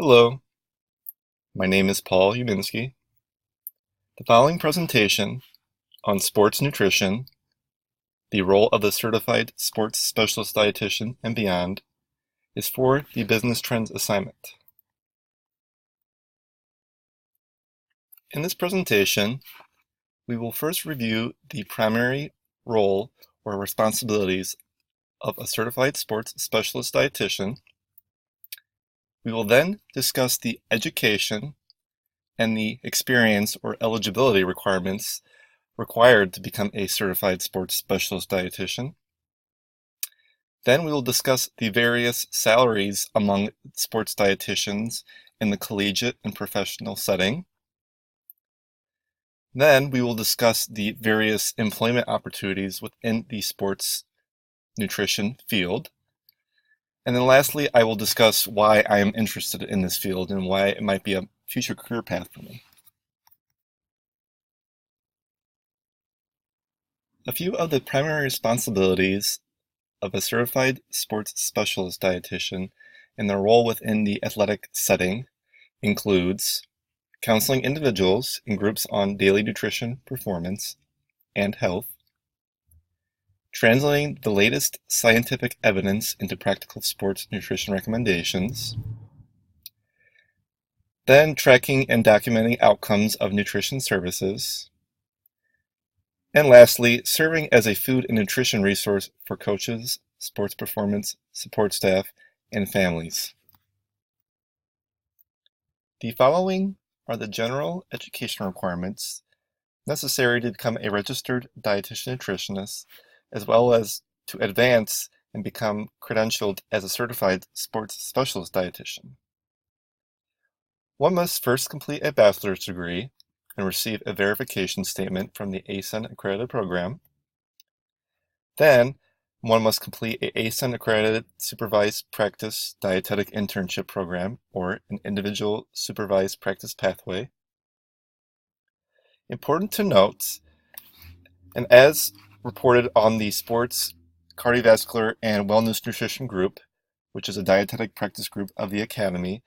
Hello, my name is Paul Uminski. The following presentation on sports nutrition, the role of the certified sports specialist dietitian and beyond, is for the Business Trends assignment. In this presentation, we will first review the primary role or responsibilities of a certified sports specialist dietitian. We will then discuss the education and the experience or eligibility requirements required to become a certified sports specialist dietitian. Then we will discuss the various salaries among sports dietitians in the collegiate and professional setting. Then we will discuss the various employment opportunities within the sports nutrition field. And then lastly, I will discuss why I am interested in this field and why it might be a future career path for me. A few of the primary responsibilities of a certified sports specialist dietitian and their role within the athletic setting includes counseling individuals in groups on daily nutrition, performance, and health, translating the latest scientific evidence into practical sports nutrition recommendations, then tracking and documenting outcomes of nutrition services, and lastly, serving as a food and nutrition resource for coaches, sports performance, support staff, and families. The following are the general education requirements necessary to become a registered dietitian nutritionist, as well as to advance and become credentialed as a certified sports specialist dietitian. One must first complete a bachelor's degree and receive a verification statement from the ASIN accredited program. Then, one must complete a ASIN accredited supervised practice dietetic internship program or an individual supervised practice pathway. Important to note, and as reported on the Sports, Cardiovascular, and Wellness Nutrition Group, which is a dietetic practice group of the Academy,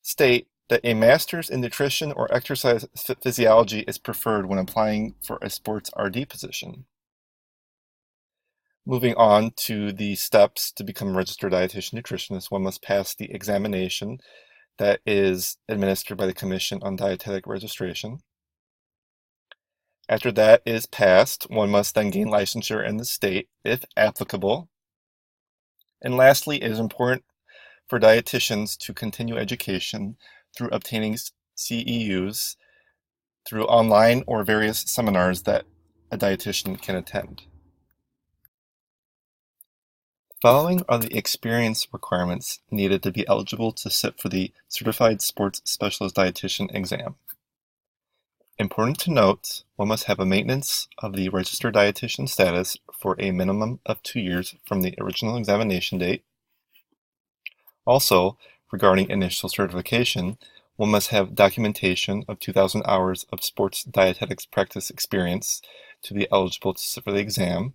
state that a master's in nutrition or exercise physiology is preferred when applying for a sports RD position. Moving on to the steps to become a registered dietitian nutritionist, one must pass the examination that is administered by the Commission on Dietetic Registration. After that is passed, one must then gain licensure in the state, if applicable. And lastly, it is important for dietitians to continue education through obtaining CEUs through online or various seminars that a dietitian can attend. Following are the experience requirements needed to be eligible to sit for the Certified Sports Specialist Dietitian exam. Important to note, one must have a maintenance of the registered dietitian status for a minimum of 2 years from the original examination date. Also, regarding initial certification, one must have documentation of 2,000 hours of sports dietetics practice experience to be eligible to sit for the exam.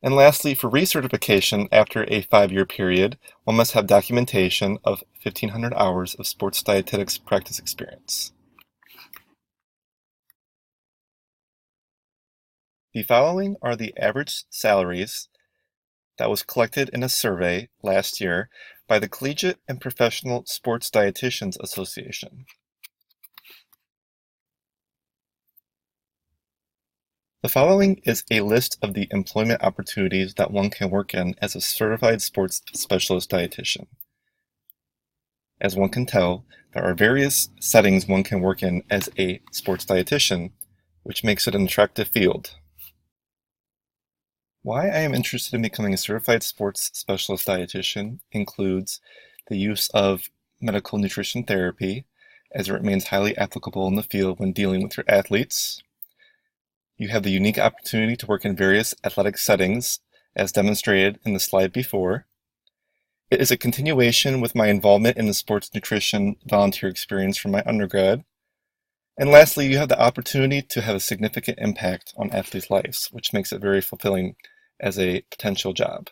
And lastly, for recertification after a 5-year period, one must have documentation of 1,500 hours of sports dietetics practice experience. The following are the average salaries that was collected in a survey last year by the Collegiate and Professional Sports Dietitians Association. The following is a list of the employment opportunities that one can work in as a certified sports specialist dietitian. As one can tell, there are various settings one can work in as a sports dietitian, which makes it an attractive field. Why I am interested in becoming a certified sports specialist dietitian includes the use of medical nutrition therapy, as it remains highly applicable in the field when dealing with your athletes. You have the unique opportunity to work in various athletic settings, as demonstrated in the slide before. It is a continuation with my involvement in the sports nutrition volunteer experience from my undergrad. And lastly, you have the opportunity to have a significant impact on athletes' lives, which makes it very fulfilling as a potential job.